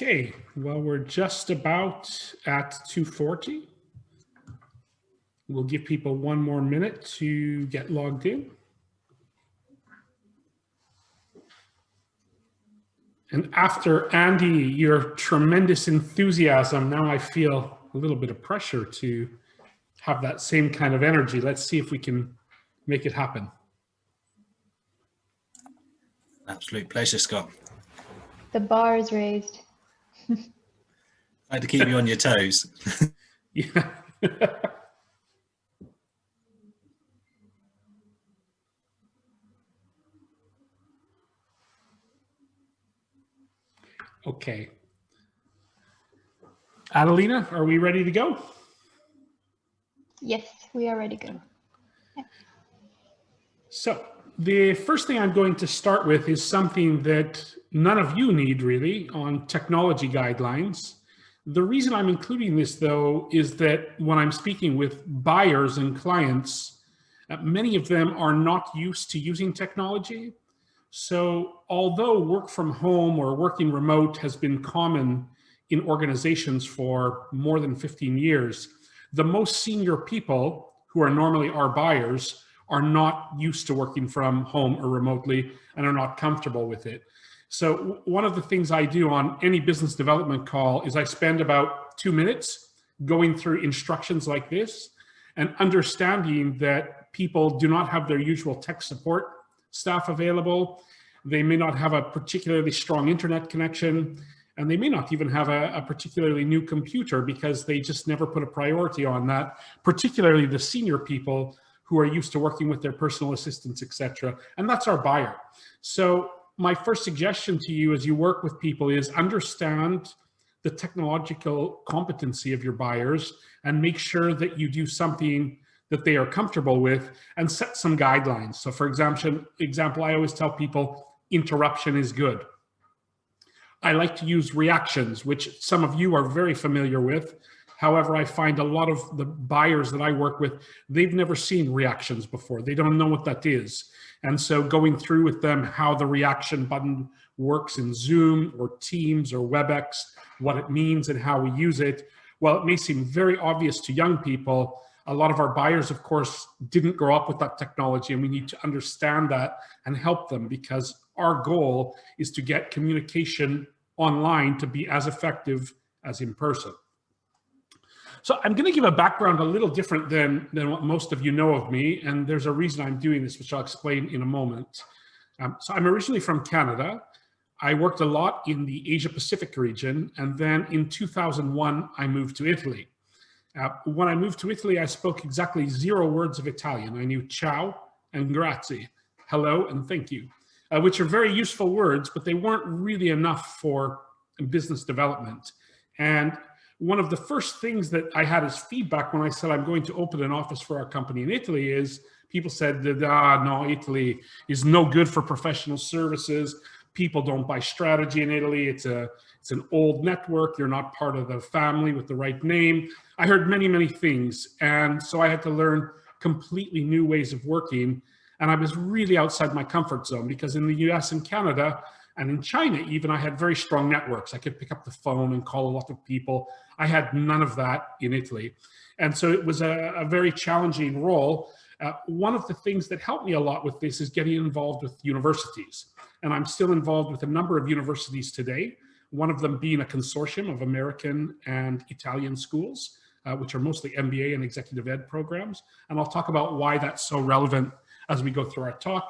Okay, well, we're just about at 2:40. We'll give people one more minute to get logged in. And after Andy, your tremendous enthusiasm, now I feel a little bit of pressure to have that same kind of energy. Let's see if we can make it happen. Absolute pleasure, Scott. The bar is raised. I had to keep you on your toes. Yeah. Okay. Adelina, are we ready to go? Yes, we are ready to go. Yeah. So the first thing I'm going to start with is something that none of you need really on technology guidelines. The reason I'm including this though is that when I'm speaking with buyers and clients, many of them are not used to using technology. So although work from home or working remote has been common in organizations for more than 15 years, the most senior people who are normally our buyers are not used to working from home or remotely and are not comfortable with it. So one of the things I do on any business development call is I spend about 2 minutes going through instructions like this and understanding that people do not have their usual tech support staff available. They may not have a particularly strong internet connection, and they may not even have a particularly new computer because they just never put a priority on that, particularly the senior people who are used to working with their personal assistants, etc. And that's our buyer. So my first suggestion to you as you work with people is understand the technological competency of your buyers and make sure that you do something that they are comfortable with and set some guidelines. So for example, I always tell people interruption is good. I like to use reactions, which some of you are very familiar with. However, I find a lot of the buyers that I work with, they've never seen reactions before. They don't know what that is. And so going through with them how the reaction button works in Zoom or Teams or WebEx, what it means and how we use it, well, it may seem very obvious to young people. A lot of our buyers, of course, didn't grow up with that technology, and we need to understand that and help them because our goal is to get communication online to be as effective as in person. So I'm going to give a background a little different than what most of you know of me, and there's a reason I'm doing this, which I'll explain in a moment. So I'm originally from Canada. I worked a lot in the Asia Pacific region, and then in 2001, I moved to Italy. When I moved to Italy, I spoke exactly 0 words of Italian. I knew ciao and grazie, hello and thank you, which are very useful words, but they weren't really enough for business development. And one of the first things that I had as feedback when I said I'm going to open an office for our company in Italy is people said that, no, Italy is no good for professional services. People don't buy strategy in Italy. It's an old network. You're not part of the family with the right name. I heard many, many things. And so I had to learn completely new ways of working. And I was really outside my comfort zone because in the US and Canada and in China, even, I had very strong networks. I could pick up the phone and call a lot of people. I had none of that in Italy. And so it was a very challenging role. One of the things that helped me a lot with this is getting involved with universities. And I'm still involved with a number of universities today, one of them being a consortium of American and Italian schools, which are mostly MBA and executive ed programs. And I'll talk about why that's so relevant as we go through our talk.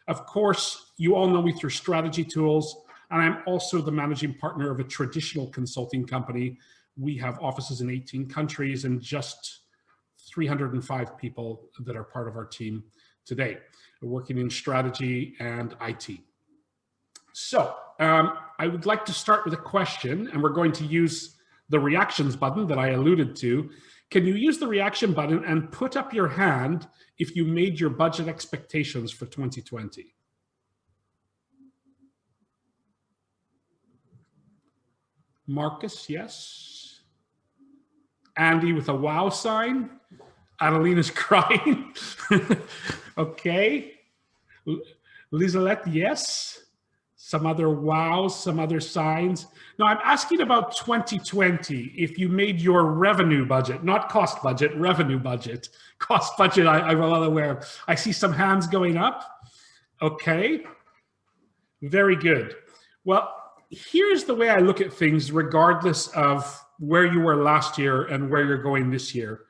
Of course, you all know me through strategy tools, and I'm also the managing partner of a traditional consulting company. We have offices in 18 countries and just 305 people that are part of our team today, working in strategy and IT. So I would like to start with a question, and we're going to use the reactions button that I alluded to. Can you use the reaction button and put up your hand if you made your budget expectations for 2020? Marcus, yes. Andy with a wow sign. Adelina's crying. Okay. Lizalette, yes. Some other wows, some other signs. Now I'm asking about 2020. If you made your revenue budget, not cost budget, revenue budget. Cost budget, I'm well aware of. I see some hands going up. Okay, very good. Well, here's the way I look at things regardless of where you were last year and where you're going this year.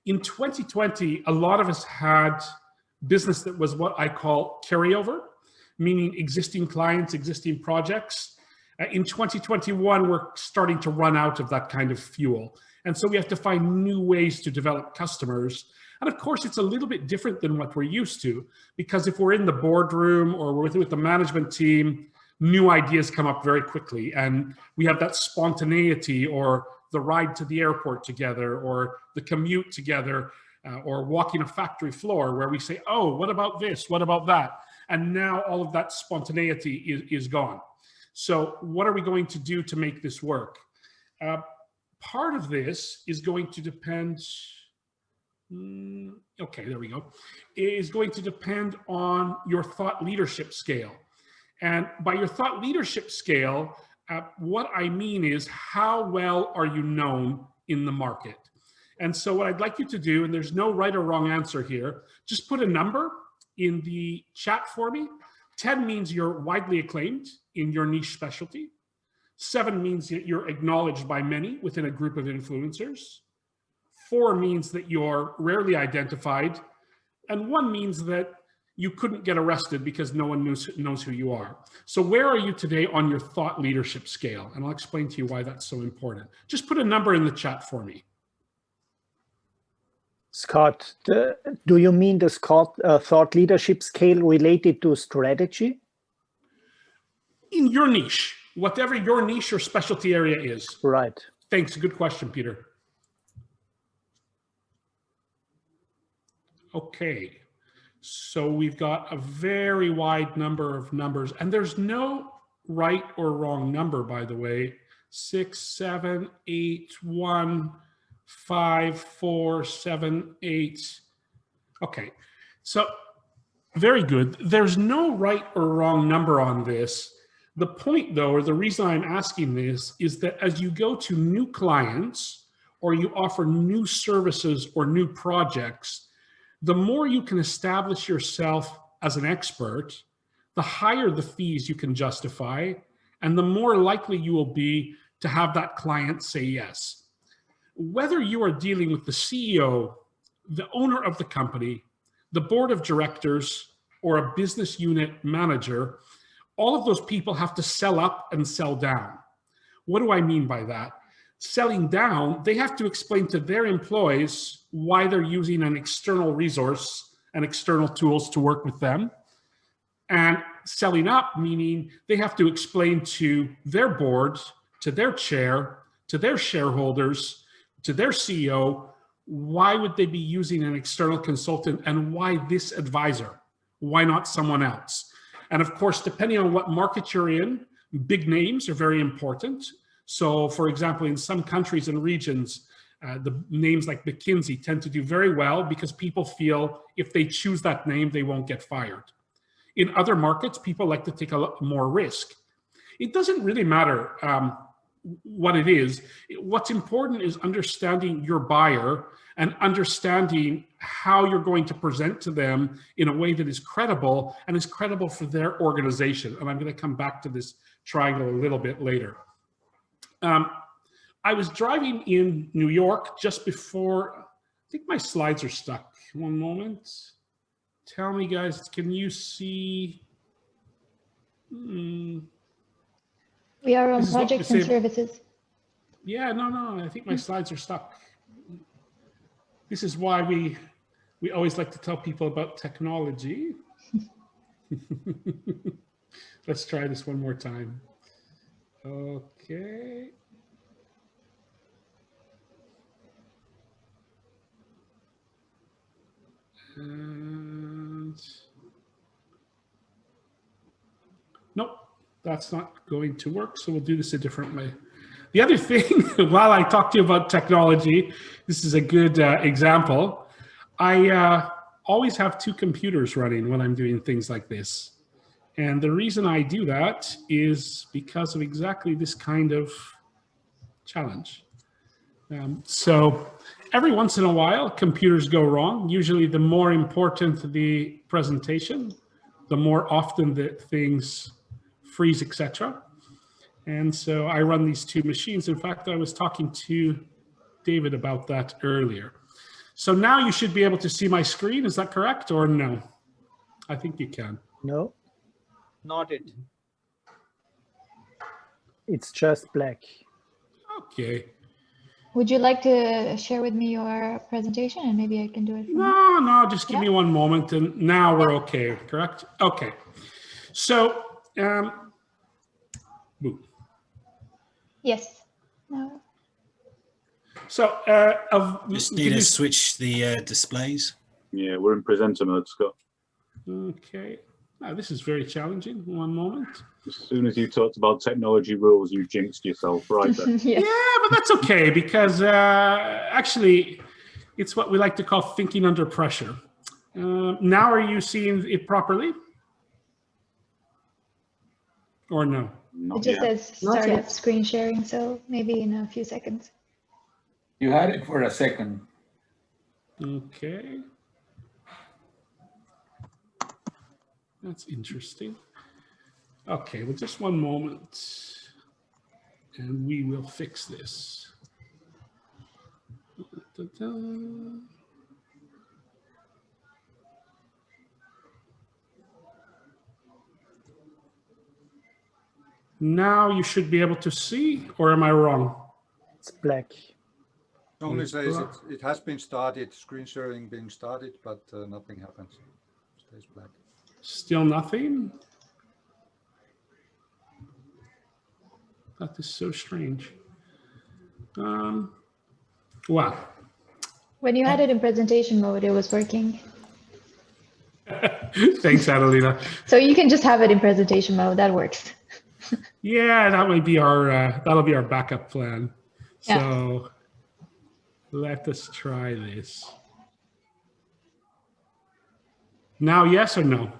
In 2020, a lot of us had business that was what I call carryover, meaning existing clients, existing projects. In 2021, we're starting to run out of that kind of fuel. And so we have to find new ways to develop customers. And of course, it's a little bit different than what we're used to, because if we're in the boardroom or we're with the management team, new ideas come up very quickly. And we have that spontaneity, or the ride to the airport together, or the commute together, or walking a factory floor where we say, oh, what about this? What about that? And now all of that spontaneity is gone. So what are we going to do to make this work? Part of this is going to depend, okay, there we go, is going to depend on your thought leadership scale. And by your thought leadership scale, what I mean is, how well are you known in the market? And so what I'd like you to do, and there's no right or wrong answer here, just put a number in the chat for me. 10 means you're widely acclaimed in your niche specialty. 7 means that you're acknowledged by many within a group of influencers. 4 means that you're rarely identified. And 1 means that you couldn't get arrested because no one knows who you are. So where are you today on your thought leadership scale? And I'll explain to you why that's so important. Just put a number in the chat for me. Scott, do you mean the thought leadership scale related to strategy? In your niche, whatever your niche or specialty area is. Right. Thanks, good question, Peter. Okay, so we've got a very wide number of numbers, and there's no right or wrong number, by the way. 6, 7, 8, 1, 5, 4, 7, 8. Okay, so very good. There's no right or wrong number on this. The point, though, or the reason I'm asking this, is that as you go to new clients or you offer new services or new projects, the more you can establish yourself as an expert, the higher the fees you can justify, and the more likely you will be to have that client say yes. Whether you are dealing with the CEO, the owner of the company, the board of directors, or a business unit manager, all of those people have to sell up and sell down. What do I mean by that? Selling down, they have to explain to their employees why they're using an external resource and external tools to work with them. And selling up, meaning they have to explain to their board, to their chair, to their shareholders, to their CEO, why would they be using an external consultant and why this advisor? Why not someone else? And of course, depending on what market you're in, big names are very important. So for example, in some countries and regions, the names like McKinsey tend to do very well because people feel if they choose that name, they won't get fired. In other markets, people like to take a lot more risk. It doesn't really matter what it is. What's important is understanding your buyer and understanding how you're going to present to them in a way that is credible and is credible for their organization. And I'm going to come back to this triangle a little bit later. I was driving in New York just before, I think my slides are stuck. One moment. Tell me, guys, can you see? We are on projects and services. Yeah, no, I think my slides are stuck. This is why we always like to tell people about technology. Let's try this one more time. Okay. And nope, that's not going to work. So we'll do this a different way. The other thing, while I talk to you about technology, this is a good example. I always have 2 computers running when I'm doing things like this. And the reason I do that is because of exactly this kind of challenge. So every once in a while, computers go wrong. Usually the more important the presentation, the more often that things freeze, etc. And so I run these two machines. In fact, I was talking to David about that earlier. So now you should be able to see my screen. Is that correct or no? I think you can. No, Not it. it's just black. Okay. Would you like to share with me your presentation and maybe I can do it from here? No, just give me one moment and now we're okay, correct? Okay. So, boom. Yes. No. So, Just need to switch the displays. Yeah, we're in presenter mode, Scott. Okay. This is very challenging. One moment. As soon as you talked about technology rules, you jinxed yourself right there. Yes. Yeah, but that's okay because actually, it's what we like to call thinking under pressure. Now, are you seeing it properly? Or no? It Not just yet. says Not start yet. up screen sharing, so maybe in a few seconds. You had it for a second. Okay. That's interesting. Okay, well, just one moment, and we will fix this. Da-da. Now you should be able to see, or am I wrong? It's black. Only says it has been started, screen sharing being started, but nothing happens. Stays black. Still nothing? That is so strange. Wow. When you had it in presentation mode, it was working. Thanks, Adelina. So you can just have it in presentation mode. That works. Yeah, that might be our that'll be our backup plan. Yeah. So let us try this. Now, yes or no?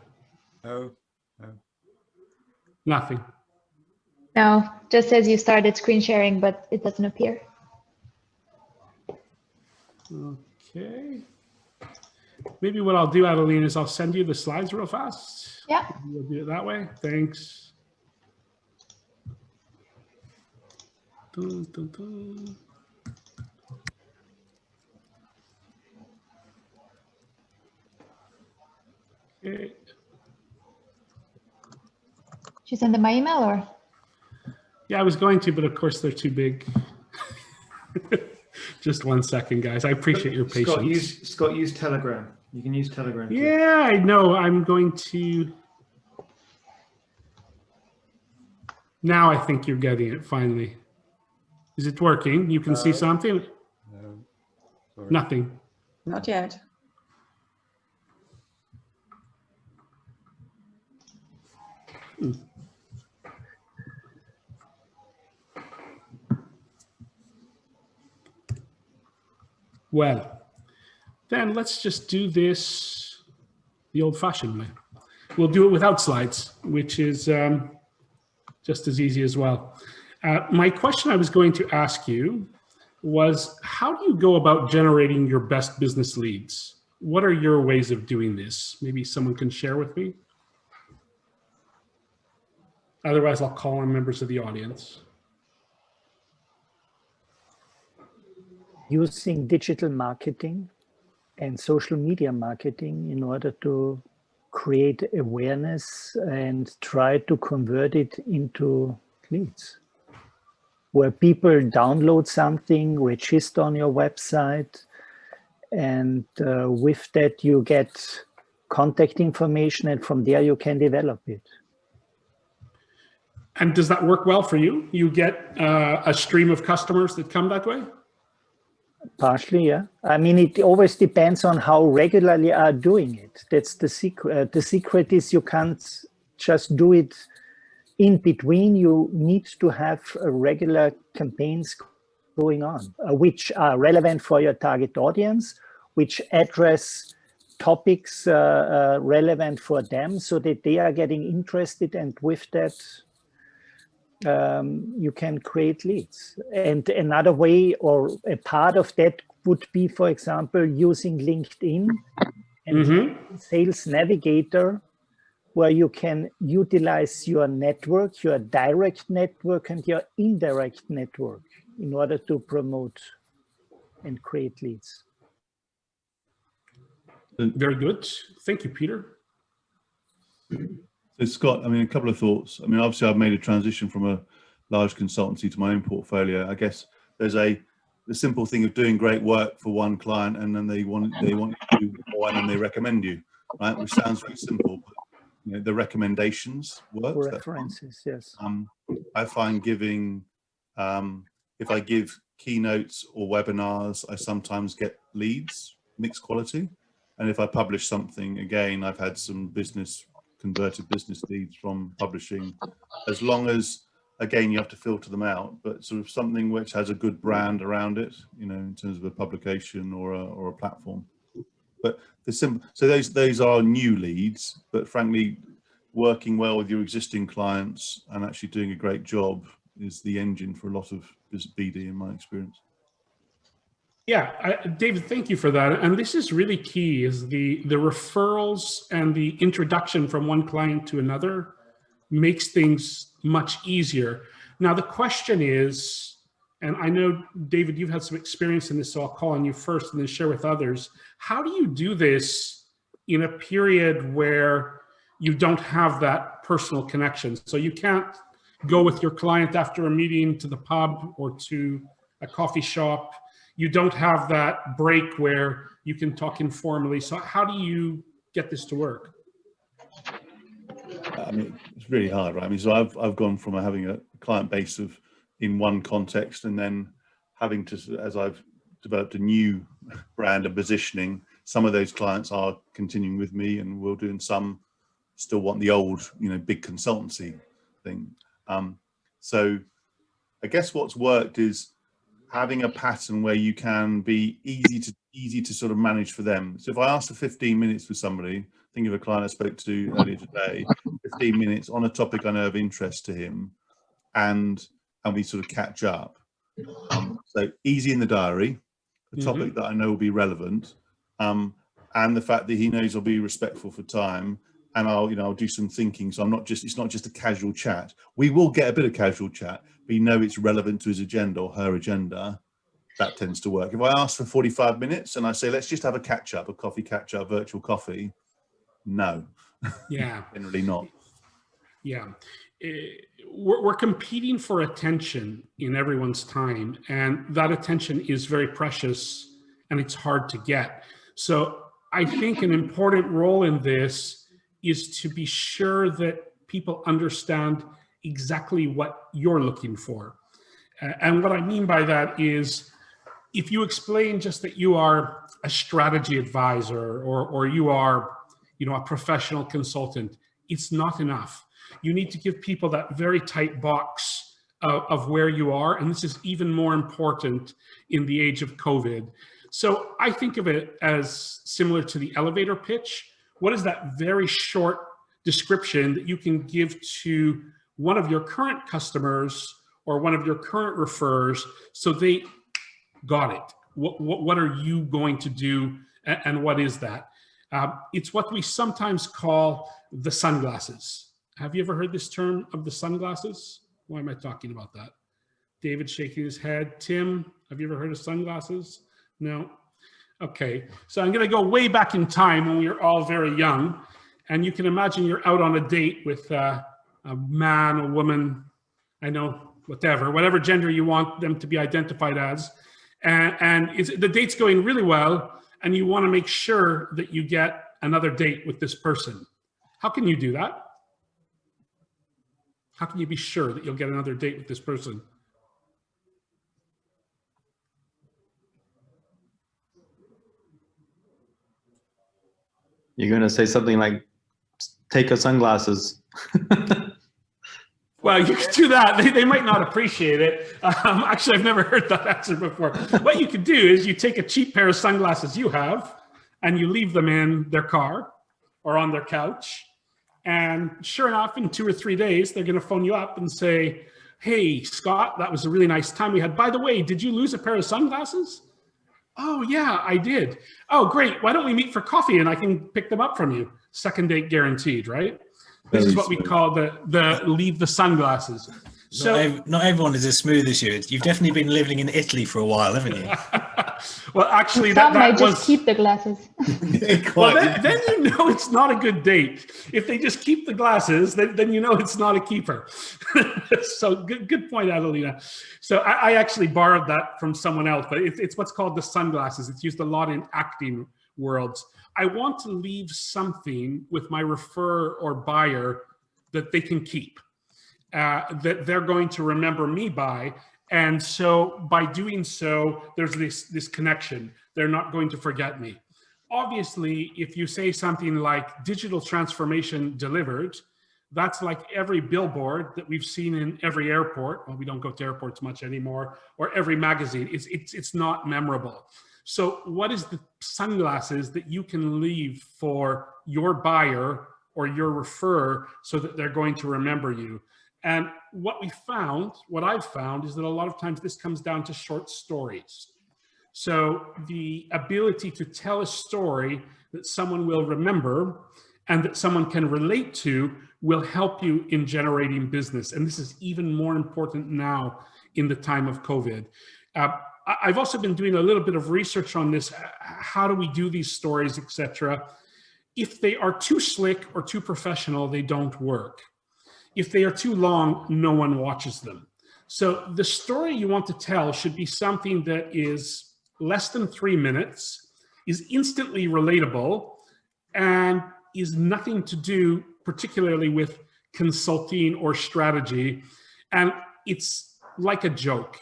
No, no. Nothing. No, just says you started screen sharing, but it doesn't appear. Okay. Maybe what I'll do, Adeline, is I'll send you the slides real fast. Yeah. We'll do it that way. Thanks. Dun, dun, dun. Okay. Should you send them my email or? Yeah, I was going to, but of course they're too big. Just 1 second, guys. I appreciate your patience. Scott, use Telegram. You can use Telegram. Too. Yeah, I know. I'm going to. Now I think you're getting it finally. Is it working? You can see something? No. Sorry. Nothing. Not yet. Well, then let's just do this the old-fashioned way. We'll do it without slides, which is just as easy as well. My question I was going to ask you was, how do you go about generating your best business leads? What are your ways of doing this? Maybe someone can share with me. Otherwise, I'll call on members of the audience. Using digital marketing and social media marketing in order to create awareness and try to convert it into leads. Where people download something, register on your website, and with that you get contact information, and from there you can develop it. And does that work well for you? You get a stream of customers that come that way? Partially, yeah. I mean, it always depends on how regularly you are doing it. That's the secret. The secret is you can't just do it in between. You need to have regular campaigns going on, which are relevant for your target audience, which address topics relevant for them so that they are getting interested, and with that you can create leads. And another way or a part of that would be, for example, using LinkedIn and Sales Navigator, where you can utilize your network, your direct network and your indirect network in order to promote and create leads. Very good. Thank you, Peter. So Scott, I mean, a couple of thoughts. I mean, obviously I've made a transition from a large consultancy to my own portfolio. I guess there's the simple thing of doing great work for one client and then they want you to do more and then they recommend you, right? Which sounds very simple, but you know, the recommendations work. References, yes. I find giving, if I give keynotes or webinars, I sometimes get leads, mixed quality. And if I publish something, again, I've had some converted business leads from publishing, as long as, again, you have to filter them out, but sort of something which has a good brand around it, you know, in terms of a publication or a platform. But so those are new leads, but frankly, working well with your existing clients and actually doing a great job is the engine for a lot of BD in my experience. Yeah, David, thank you for that. And this is really key, is the referrals and the introduction from one client to another makes things much easier. Now, the question is, and I know, David, you've had some experience in this, so I'll call on you first and then share with others. How do you do this in a period where you don't have that personal connection? So you can't go with your client after a meeting to the pub or to a coffee shop. You don't have that break where you can talk informally. So how do you get this to work? I mean, it's really hard, right? I mean, so I've gone from having a client base of in one context and then having to, as I've developed a new brand and positioning, some of those clients are continuing with me and will do, and some still want the old, you know, big consultancy thing. So I guess what's worked is having a pattern where you can be easy to sort of manage for them. So if I ask for 15 minutes with somebody, think of a client I spoke to earlier today, 15 minutes on a topic I know of interest to him, and we sort of catch up. So easy in the diary, a topic that I know will be relevant, and the fact that he knows I'll be respectful for time, and I'll do some thinking. So it's not just a casual chat. We will get a bit of casual chat, but you know it's relevant to his agenda or her agenda. That tends to work. If I ask for 45 minutes and I say, let's just have a catch up, a coffee catch up, virtual coffee, no. Yeah. Generally not. Yeah. We're competing for attention in everyone's time, and that attention is very precious and it's hard to get. So I think an important role in this is to be sure that people understand exactly what you're looking for. And what I mean by that is, if you explain just that you are a strategy advisor or you are, you know, a professional consultant, it's not enough. You need to give people that very tight box of where you are. And this is even more important in the age of COVID. So I think of it as similar to the elevator pitch. What is that very short description that you can give to one of your current customers or one of your current referrers so they got it? What are you going to do, and what is that? It's what we sometimes call the sunglasses. Have you ever heard this term of the sunglasses? Why am I talking about that? David shaking his head. Tim, have you ever heard of sunglasses? No? Okay, so I'm gonna go way back in time when we were all very young, and you can imagine you're out on a date with a man, a woman, I know, whatever gender you want them to be identified as, and the date's going really well, and you wanna make sure that you get another date with this person. How can you do that? How can you be sure that you'll get another date with this person? You're going to say something like, take your sunglasses. Well, you could do that. They might not appreciate it. Actually, I've never heard that answer before. What you could do is you take a cheap pair of sunglasses you have, and you leave them in their car or on their couch. And sure enough, in 2 or 3 days, they're going to phone you up and say, hey, Scott, that was a really nice time we had. By the way, did you lose a pair of sunglasses? Oh, yeah, I did. Oh, great. Why don't we meet for coffee and I can pick them up from you? Second date guaranteed, right? This is what we call the leave the sunglasses. So not everyone is as smooth as you. You've definitely been living in Italy for a while, haven't you? well, actually, Some that might was just keep the glasses. well, then you know it's not a good date. If they just keep the glasses, then you know it's not a keeper. So good point, Adelina. So I actually borrowed that from someone else, but it's what's called the sunglasses. It's used a lot in acting worlds. I want to leave something with my referrer or buyer that they can keep, that they're going to remember me by. And so by doing so, there's this connection. They're not going to forget me. Obviously, if you say something like digital transformation delivered, that's like every billboard that we've seen in every airport. Well, we don't go to airports much anymore, or every magazine. It's not memorable. So what is the sunglasses that you can leave for your buyer or your referrer so that they're going to remember you? And what I've found is that a lot of times this comes down to short stories. So the ability to tell a story that someone will remember and that someone can relate to will help you in generating business. And this is even more important now in the time of COVID. I've also been doing a little bit of research on this. How do we do these stories, etc.? If they are too slick or too professional, they don't work. If they are too long, no one watches them. So the story you want to tell should be something that is less than 3 minutes, is instantly relatable, and is nothing to do particularly with consulting or strategy. And it's like a joke.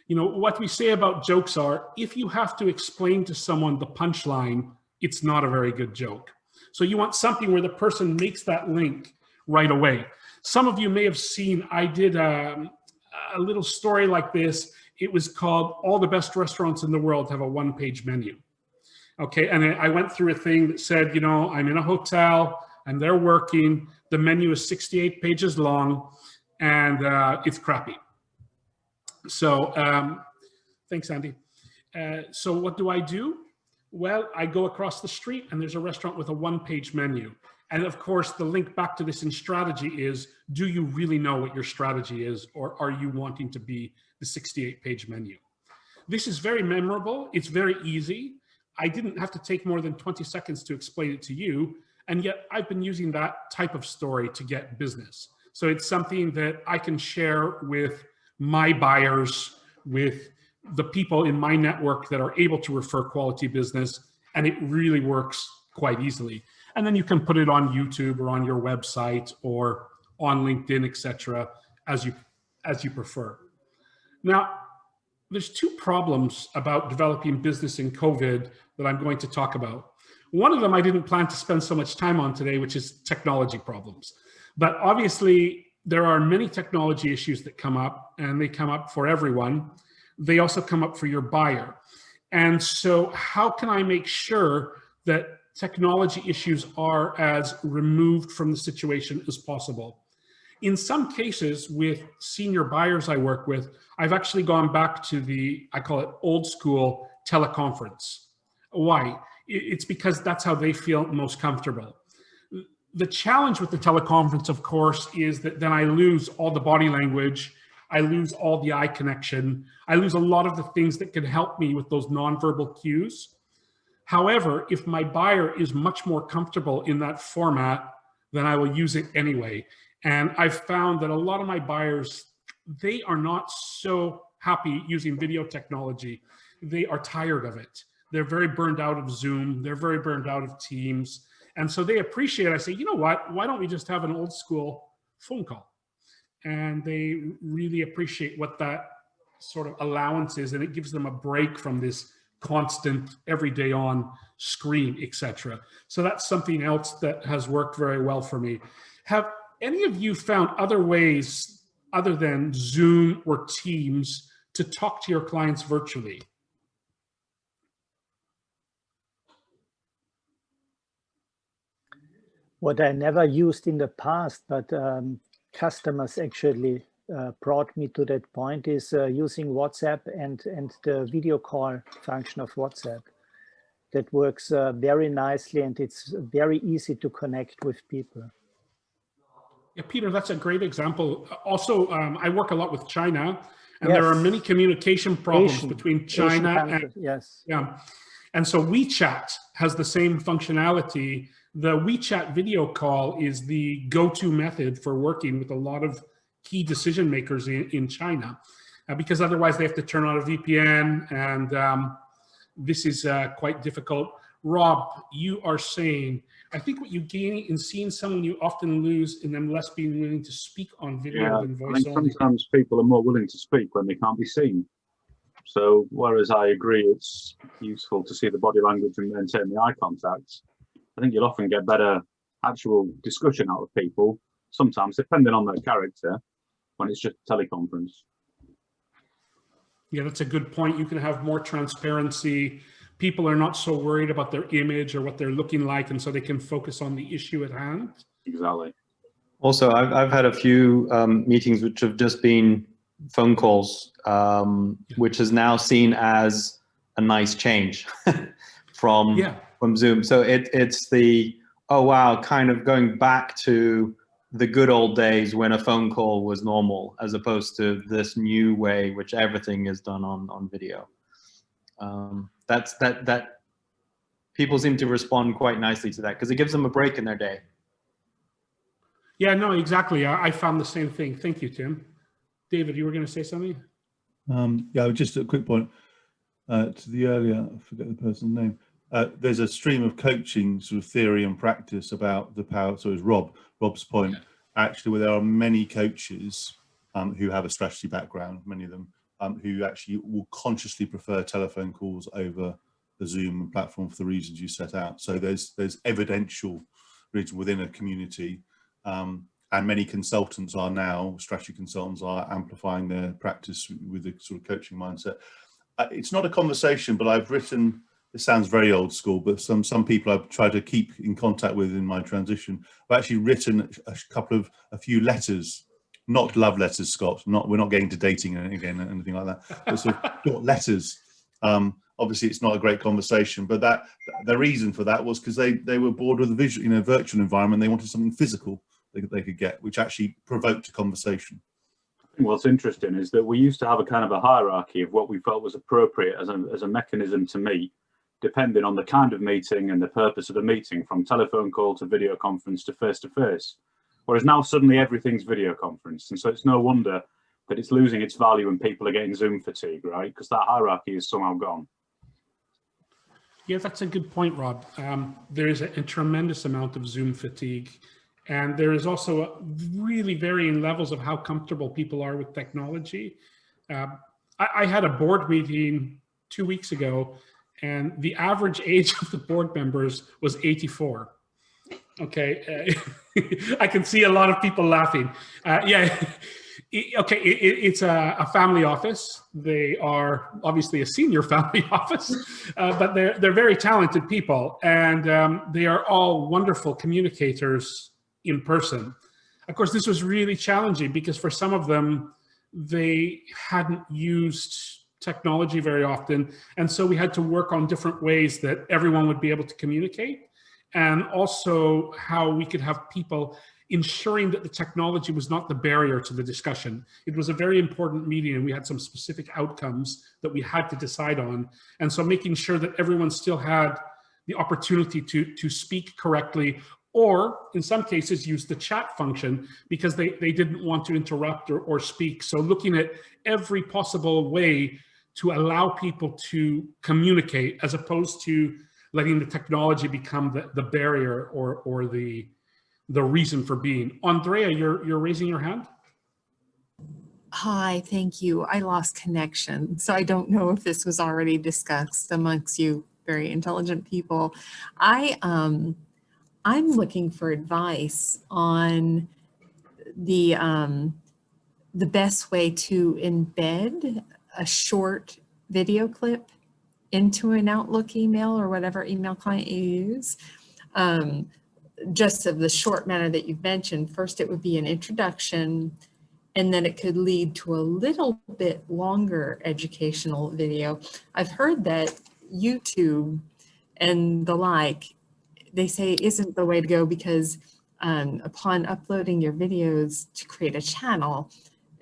You know, what we say about jokes are, if you have to explain to someone the punchline, it's not a very good joke. So you want something where the person makes that link right away. Some of you may have seen, I did a little story like this. It was called All the Best Restaurants in the World Have a One-Page Menu. Okay, and I went through a thing that said, you know, I'm in a hotel and they're working. The menu is 68 pages long and it's crappy. So thanks, Andy. So what do? Well, I go across the street and there's a restaurant with a one-page menu. And of course, the link back to this in strategy is, do you really know what your strategy is, or are you wanting to be the 68-page menu? This is very memorable. It's very easy. I didn't have to take more than 20 seconds to explain it to you. And yet I've been using that type of story to get business. So it's something that I can share with my buyers, with the people in my network that are able to refer quality business, and it really works quite easily. And then you can put it on YouTube or on your website or on LinkedIn, etc., as you prefer. Now, there's two problems about developing business in COVID that I'm going to talk about. One of them I didn't plan to spend so much time on today, which is technology problems. But obviously, there are many technology issues that come up, and they come up for everyone. They also come up for your buyer. And so how can I make sure that technology issues are as removed from the situation as possible? In some cases, with senior buyers I work with, I've actually gone back to I call it old school teleconference. Why? It's because that's how they feel most comfortable. The challenge with the teleconference, of course, is that then I lose all the body language, I lose all the eye connection, I lose a lot of the things that can help me with those nonverbal cues. However, if my buyer is much more comfortable in that format, then I will use it anyway. And I've found that a lot of my buyers, they are not so happy using video technology. They are tired of it. They're very burned out of Zoom. They're very burned out of Teams. And so they appreciate it. I say, you know what? Why don't we just have an old school phone call? And they really appreciate what that sort of allowance is. And it gives them a break from this constant everyday on screen, etc. So that's something else that has worked very well for me. Have any of you found other ways other than Zoom or Teams to talk to your clients virtually? What I never used in the past, but customers actually brought me to that point, is using WhatsApp and the video call function of WhatsApp. That works very nicely, and it's very easy to connect with people. Yeah, Peter, that's a great example. Also, I work a lot with China, and Yes. there are many communication problems between China and yes. yeah. And so WeChat has the same functionality. The WeChat video call is the go-to method for working with a lot of key decision makers in China, because otherwise they have to turn on a VPN, and this is quite difficult. Rob, you are saying, I think what you gain in seeing someone, you often lose in them less being willing to speak on video than I voice think only. sometimes people are more willing to speak when they can't be seen. So whereas I agree it's useful to see the body language and maintain the eye contact, I think you'll often get better actual discussion out of people, sometimes depending on their character, when it's just a teleconference. Yeah, that's a good point. You can have more transparency. People are not so worried about their image or what they're looking like, and so they can focus on the issue at hand. Exactly. Also, I've had a few meetings which have just been phone calls, which is now seen as a nice change from Zoom. So it's the, oh wow, kind of going back to the good old days when a phone call was normal, as opposed to this new way, which everything is done on video. That people seem to respond quite nicely to that because it gives them a break in their day. Yeah, no, exactly. I found the same thing. Thank you, Tim. David, you were going to say something? Yeah, just a quick point to the earlier, I forget the person's name. There's a stream of coaching sort of theory and practice about the power. So it's Rob's point, actually, where there are many coaches who have a strategy background, many of them, who actually will consciously prefer telephone calls over the Zoom platform for the reasons you set out. So there's evidential reason within a community, and many consultants are now, strategy consultants are amplifying their practice with a sort of coaching mindset. It's not a conversation, but I've written, this sounds very old school, but some people I've tried to keep in contact with in my transition, I've actually written a few letters, not love letters, Scott, we're not getting to dating again, anything like that, but sort of short letters. Obviously it's not a great conversation, but the reason for that was because they were bored with the visual, virtual environment. They wanted something physical they could get, which actually provoked a conversation. What's interesting is that we used to have a kind of a hierarchy of what we felt was appropriate as a mechanism to meet, depending on the kind of meeting and the purpose of the meeting, from telephone call to video conference to face-to-face. Whereas now suddenly everything's video conference. And so it's no wonder that it's losing its value and people are getting Zoom fatigue, right? Because that hierarchy is somehow gone. Yeah, that's a good point, Rob. There is a tremendous amount of Zoom fatigue. And there is also really varying levels of how comfortable people are with technology. I had a board meeting 2 weeks ago, and the average age of the board members was 84. Okay, I can see a lot of people laughing. Yeah, okay, it's a family office. They are obviously a senior family office, but they're very talented people, and they are all wonderful communicators in person. Of course, this was really challenging because for some of them, they hadn't used technology very often. And so we had to work on different ways that everyone would be able to communicate, and also how we could have people ensuring that the technology was not the barrier to the discussion. It was a very important meeting, and we had some specific outcomes that we had to decide on. And so making sure that everyone still had the opportunity to speak correctly, or in some cases use the chat function because they didn't want to interrupt or speak. So looking at every possible way to allow people to communicate, as opposed to letting the technology become the barrier or the reason for being. Andrea, you're raising your hand? Hi, thank you. I lost connection, so I don't know if this was already discussed amongst you very intelligent people. I'm looking for advice on the best way to embed a short video clip into an Outlook email or whatever email client you use. just of the short manner that you've mentioned. First, it would be an introduction, and then it could lead to a little bit longer educational video. I've heard that YouTube and the like, they say isn't the way to go because upon uploading your videos to create a channel,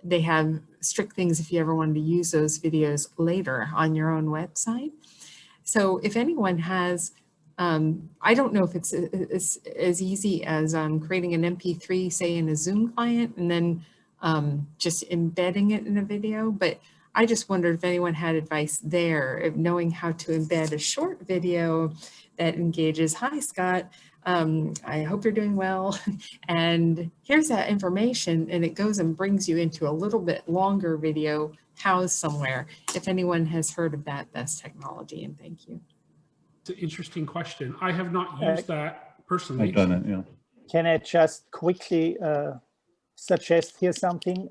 they have strict things if you ever wanted to use those videos later on your own website. So if anyone has, I don't know if it's as easy as creating an MP3, say in a Zoom client, and then just embedding it in a video, but I just wondered if anyone had advice there of knowing how to embed a short video that engages, hi Scott, I hope you're doing well, and here's that information, and it goes and brings you into a little bit longer video housed somewhere. If anyone has heard of that, best technology, and thank you. It's an interesting question. I have not used that personally. I've done it, yeah. Can I just quickly suggest here something?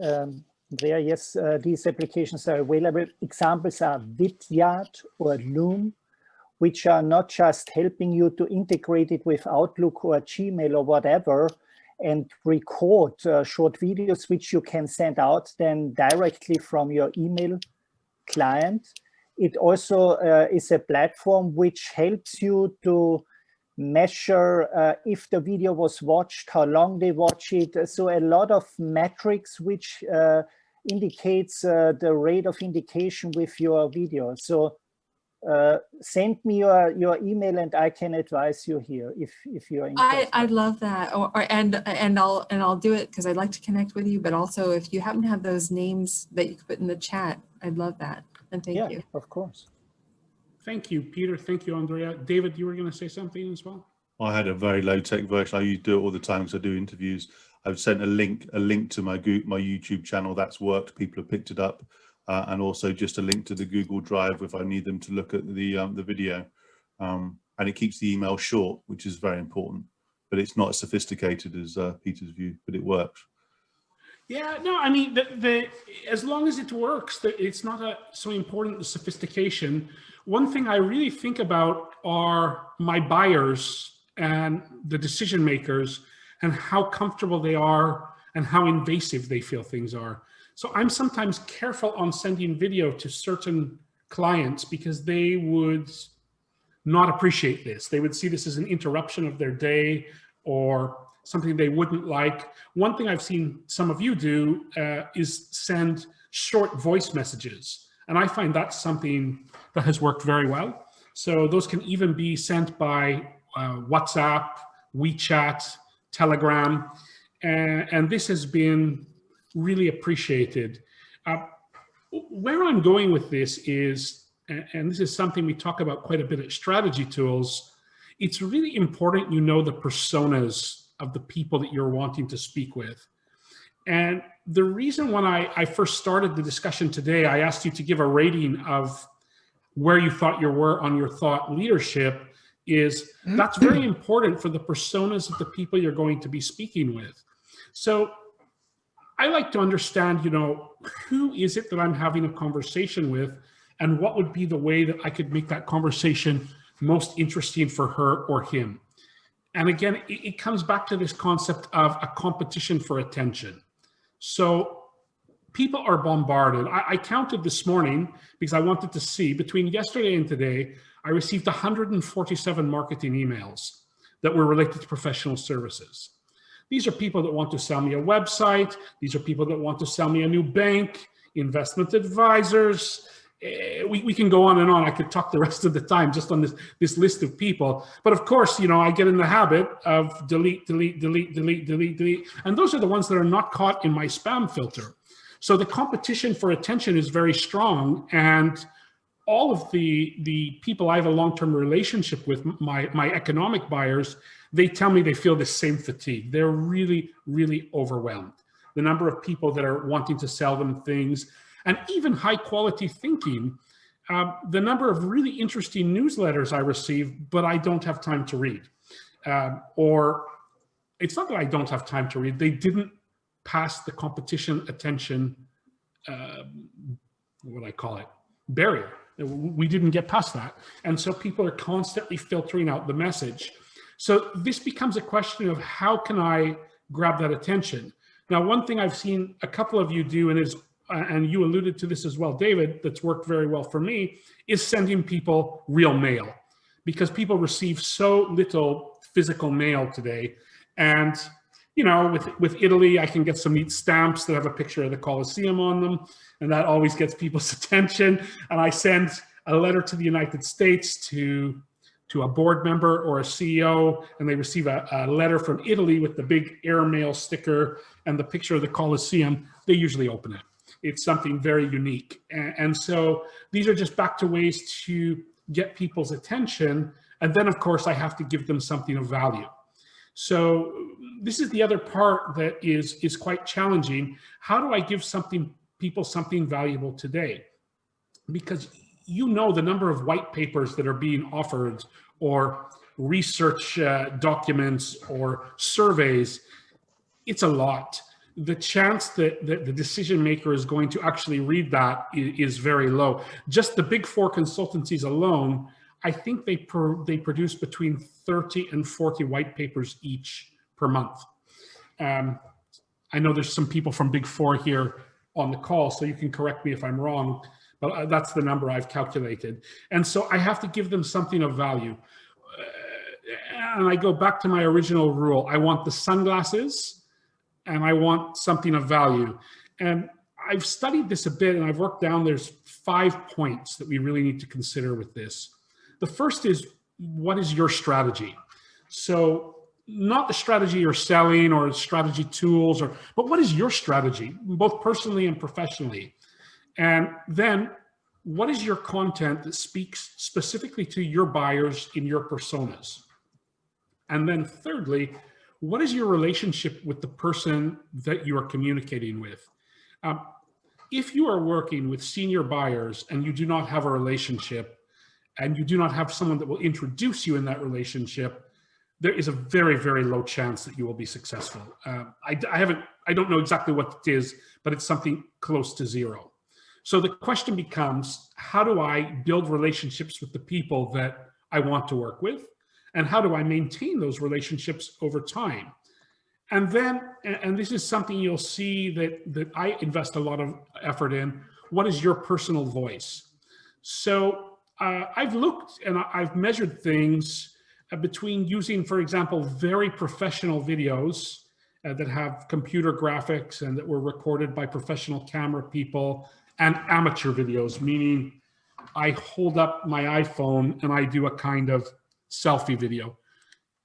Andrea, yes, these applications are available. Examples are Vidyard or Loom, which are not just helping you to integrate it with Outlook or Gmail or whatever, and record short videos, which you can send out then directly from your email client. It also is a platform which helps you to measure if the video was watched, how long they watch it. So a lot of metrics which indicates the rate of indication with your video. So send me your email and I can advise you here if you're interested. I love that, and I'll do it because I'd like to connect with you. But also, if you happen to have those names that you could put in the chat, I'd love that. And thank you. Of course. Thank you, Peter. Thank you, Andrea. David, you were going to say something as well? I had a very low-tech version. I do it all the time because I do interviews. I've sent a link to my YouTube channel. That's worked. People have picked it up, and also just a link to the Google Drive if I need them to look at the video. And it keeps the email short, which is very important. But it's not as sophisticated as Peter's view, but it works. Yeah, no, I mean, as long as it works, it's not so important, the sophistication. One thing I really think about are my buyers and the decision makers and how comfortable they are and how invasive they feel things are. So I'm sometimes careful on sending video to certain clients because they would not appreciate this. They would see this as an interruption of their day or something they wouldn't like. One thing I've seen some of you do is send short voice messages. And I find that's something that has worked very well. So those can even be sent by WhatsApp, WeChat, Telegram. And this has been really appreciated. Where I'm going with this is, and this is something we talk about quite a bit at Strategy Tools, it's really important you know the personas of the people that you're wanting to speak with. And the reason when I first started the discussion today, I asked you to give a rating of where you thought you were on your thought leadership is that's very important for the personas of the people you're going to be speaking with. So I like to understand, you know, who is it that I'm having a conversation with and what would be the way that I could make that conversation most interesting for her or him. And again, it comes back to this concept of a competition for attention. So people are bombarded. I counted this morning because I wanted to see between yesterday and today, I received 147 marketing emails that were related to professional services. These are people that want to sell me a website. These are people that want to sell me a new bank, investment advisors. We can go on and on. I could talk the rest of the time just on this list of people. But of course, you know, I get in the habit of delete, delete, delete, delete, delete, delete. And those are the ones that are not caught in my spam filter. So the competition for attention is very strong. And all of the people I have a long-term relationship with, my economic buyers, they tell me they feel the same fatigue. They're really, really overwhelmed. The number of people that are wanting to sell them things, and even high quality thinking, the number of really interesting newsletters I receive, but I don't have time to read. Or it's not that I don't have time to read, they didn't pass the competition attention, what do I call it, barrier. We didn't get past that. And so people are constantly filtering out the message. So this becomes a question of how can I grab that attention? Now, one thing I've seen a couple of you do, and you alluded to this as well, David, that's worked very well for me, is sending people real mail, because people receive so little physical mail today. And, you know, with Italy, I can get some neat stamps that have a picture of the Colosseum on them, and that always gets people's attention. And I send a letter to the United States to a board member or a CEO, and they receive a letter from Italy with the big airmail sticker and the picture of the Colosseum. They usually open it. It's something very unique. And so these are just back to ways to get people's attention. And then, of course, I have to give them something of value. So this is the other part that is quite challenging. How do I give people something valuable today? Because you know the number of white papers that are being offered, or research documents, or surveys. It's a lot. The chance that the decision maker is going to actually read that is very low. Just the big four consultancies alone, I think they produce between 30 and 40 white papers each per month. I know there's some people from Big Four here on the call, so you can correct me if I'm wrong, but that's the number I've calculated. And so I have to give them something of value. And I go back to my original rule. I want the sunglasses, and I want something of value. And I've studied this a bit, and I've worked down, there's 5 points that we really need to consider with this. The first is, what is your strategy? So not the strategy you're selling or strategy tools, but what is your strategy, both personally and professionally? And then what is your content that speaks specifically to your buyers in your personas? And then thirdly, what is your relationship with the person that you are communicating with? If you are working with senior buyers and you do not have a relationship, and you do not have someone that will introduce you in that relationship, there is a very, very low chance that you will be successful. I don't know exactly what it is, but it's something close to zero. So the question becomes, how do I build relationships with the people that I want to work with? And how do I maintain those relationships over time? And then, and this is something you'll see that I invest a lot of effort in, what is your personal voice? So I've looked and I've measured things between using, for example, very professional videos that have computer graphics and that were recorded by professional camera people, and amateur videos, meaning I hold up my iPhone and I do a kind of selfie video.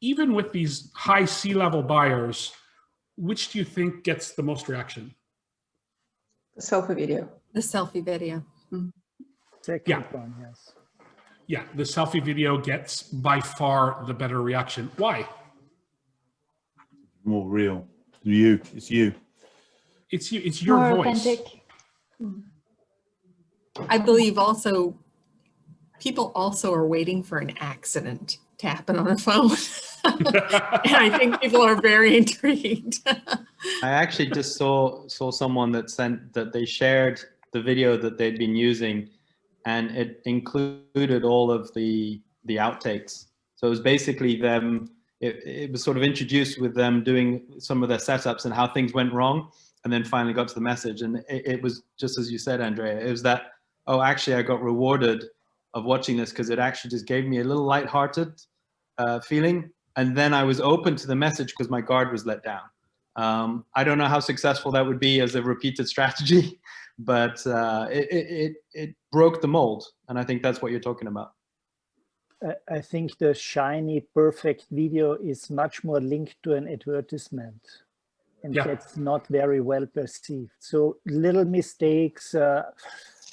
Even with these high C-level buyers, which do you think gets the most reaction? The selfie video. The selfie video. Mm. Second one, yes. Yeah, the selfie video gets by far the better reaction. Why? More real. You. It's you. It's you. It's your more voice. Authentic. I believe also people also are waiting for an accident to happen on a phone. And I think people are very intrigued. I actually just saw someone that sent that they shared the video that they'd been using, and it included all of the outtakes. So it was basically them, it was sort of introduced with them doing some of their setups and how things went wrong, and then finally got to the message. And it was just as you said, Andrea, it was that, oh, actually I got rewarded of watching this because it actually just gave me a little lighthearted feeling. And then I was open to the message because my guard was let down. I don't know how successful that would be as a repeated strategy, but it broke the mold. And I think that's what you're talking about. I think the shiny, perfect video is much more linked to an advertisement, and that's not very well perceived. So little mistakes,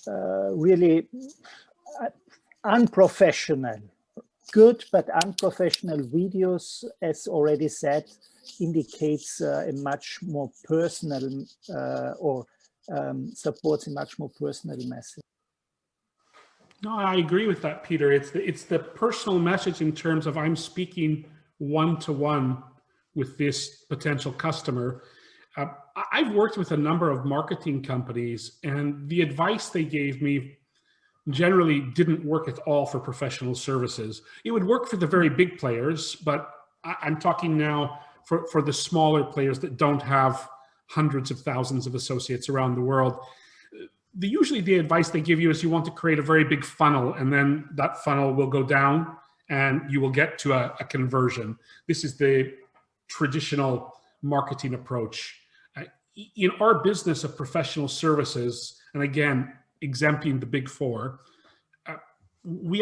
really unprofessional. Good, but unprofessional videos, as already said, indicates a much more personal supports a much more personal message. No, I agree with that, Peter. It's the personal message in terms of I'm speaking one-to-one with this potential customer. I've worked with a number of marketing companies, and the advice they gave me generally didn't work at all for professional services. It would work for the very big players, but I'm talking now for the smaller players that don't have hundreds of thousands of associates around the world. Usually the advice they give you is you want to create a very big funnel, and then that funnel will go down and you will get to a conversion. This is the traditional marketing approach. In our business of professional services, and again, exempting the big four, we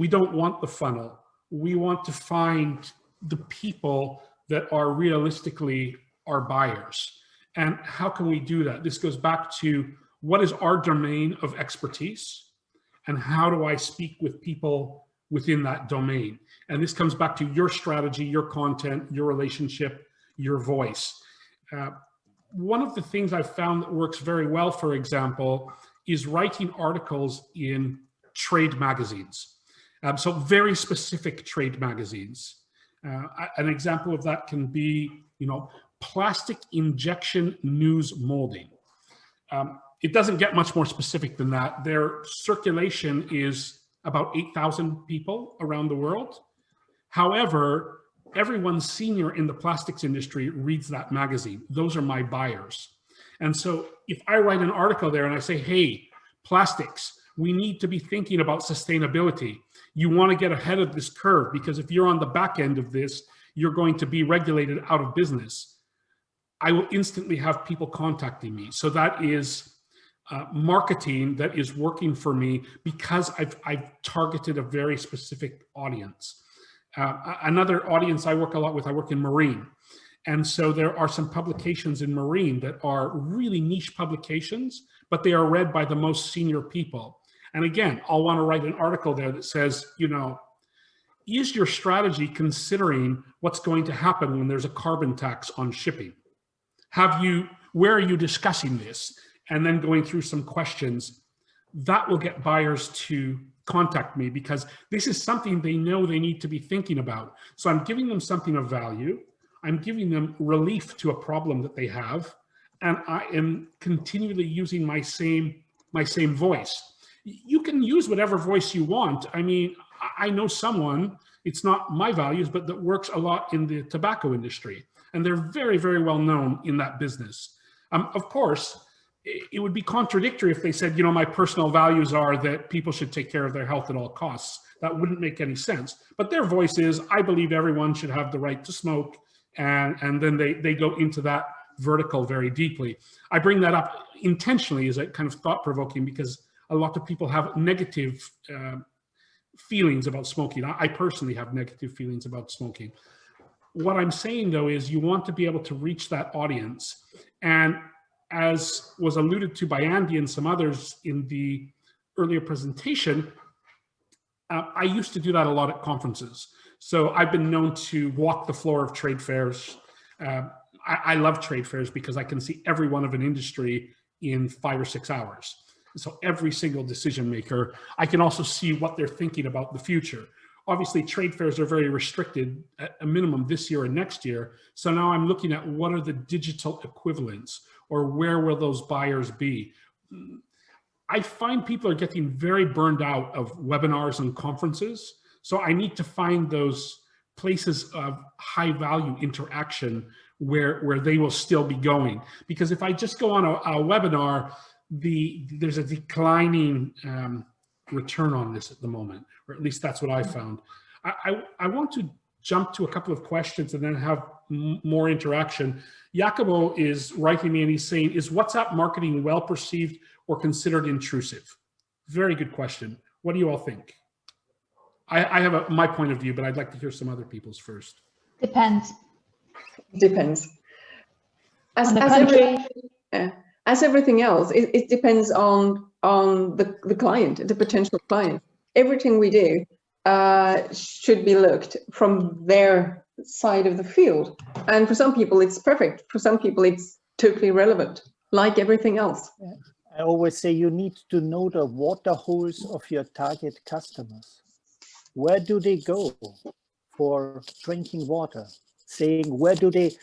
don't want the funnel. We want to find the people that are realistically our buyers. And how can we do that? This goes back to what is our domain of expertise, and how do I speak with people within that domain? And this comes back to your strategy, your content, your relationship, your voice. One of the things I've found that works very well, for example, is writing articles in trade magazines. So very specific trade magazines. An example of that can be, plastic injection news molding. It doesn't get much more specific than that. Their circulation is about 8,000 people around the world. However, everyone senior in the plastics industry reads that magazine. Those are my buyers. And so if I write an article there and I say, hey, plastics, we need to be thinking about sustainability. You want to get ahead of this curve, because if you're on the back end of this, you're going to be regulated out of business. I will instantly have people contacting me. So that is marketing that is working for me because I've targeted a very specific audience. Another audience I work a lot with, I work in marine. And so there are some publications in marine that are really niche publications, but they are read by the most senior people. And again, I'll want to write an article there that says, is your strategy considering what's going to happen when there's a carbon tax on shipping? Where are you discussing this? And then going through some questions that will get buyers to contact me, because this is something they know they need to be thinking about. So I'm giving them something of value. I'm giving them relief to a problem that they have. And I am continually using my same voice. You can use whatever voice you want. I mean, I know someone, it's not my values, but that works a lot in the tobacco industry. And they're very, very well known in that business. Of course, it would be contradictory if they said, my personal values are that people should take care of their health at all costs. That wouldn't make any sense. But their voice is, I believe everyone should have the right to smoke. And then they go into that vertical very deeply. I bring that up intentionally as a kind of thought-provoking, because a lot of people have negative feelings about smoking. I personally have negative feelings about smoking. What I'm saying, though, is you want to be able to reach that audience. And as was alluded to by Andy and some others in the earlier presentation, I used to do that a lot at conferences. So I've been known to walk the floor of trade fairs. I love trade fairs because I can see every one of an industry in 5 or 6 hours. So every single decision maker, I can also see what they're thinking about the future. Obviously, trade fairs are very restricted at a minimum this year and next year. So now I'm looking at what are the digital equivalents, or where will those buyers be? I find people are getting very burned out of webinars and conferences. So I need to find those places of high value interaction where they will still be going. Because if I just go on a webinar, there's a declining return on this at the moment, or at least that's what I found. I want to jump to a couple of questions and then have more interaction. Jacobo is writing me and he's saying, is WhatsApp marketing well perceived or considered intrusive? Very good question. What do you all think? I have my point of view, but I'd like to hear some other people's first. Depends. Depends. As everything else, it depends on the client, the potential client. Everything we do should be looked from their side of the field. And for some people, it's perfect. For some people, it's totally relevant, like everything else. I always say you need to know the water holes of your target customers. Where do they go for drinking water? Saying, where do they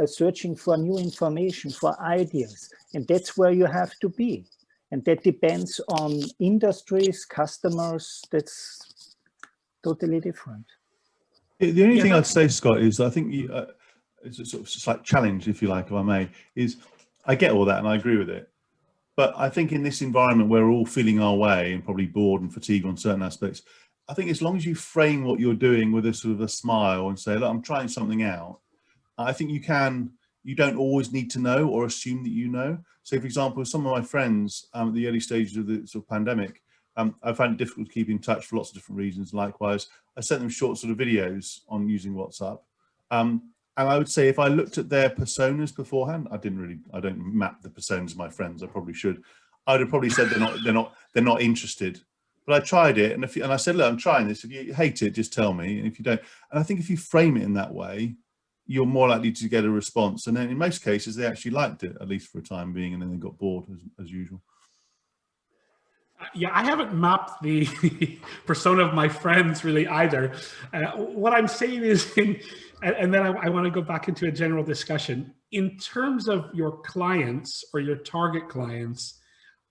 searching for new information, for ideas? And that's where you have to be. And that depends on industries, customers. That's totally different. The only thing I'd say, Scott, is I think it's a sort of slight challenge, if you like, if I may, is I get all that and I agree with it. But I think in this environment where we're all feeling our way and probably bored and fatigued on certain aspects, I think as long as you frame what you're doing with a sort of a smile and say, look, I'm trying something out, I think you don't always need to know or assume that you know. So for example, with some of my friends at the early stages of the sort of pandemic, I found it difficult to keep in touch for lots of different reasons. Likewise, I sent them short sort of videos on using WhatsApp. And I would say if I looked at their personas beforehand, I don't map the personas of my friends. I probably should. I would have probably said they're not interested. But I tried it, and I said, look, I'm trying this. If you hate it, just tell me. And if you don't, and I think if you frame it in that way, you're more likely to get a response. And then in most cases, they actually liked it, at least for a time being, and then they got bored as usual. Yeah, I haven't mapped the persona of my friends really either. What I'm saying is, and then I want to go back into a general discussion. In terms of your clients or your target clients,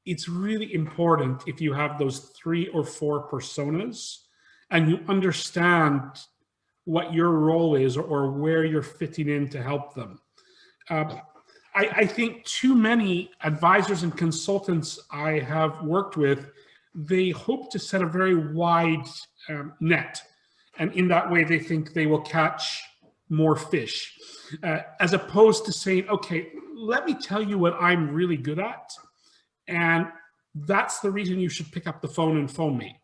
it's really important if you have those 3 or 4 personas and you understand what your role is or where you're fitting in to help them. I think too many advisors and consultants I have worked with, they hope to set a very wide net. And in that way, they think they will catch more fish, as opposed to saying, okay, let me tell you what I'm really good at. And that's the reason you should pick up the phone and phone me.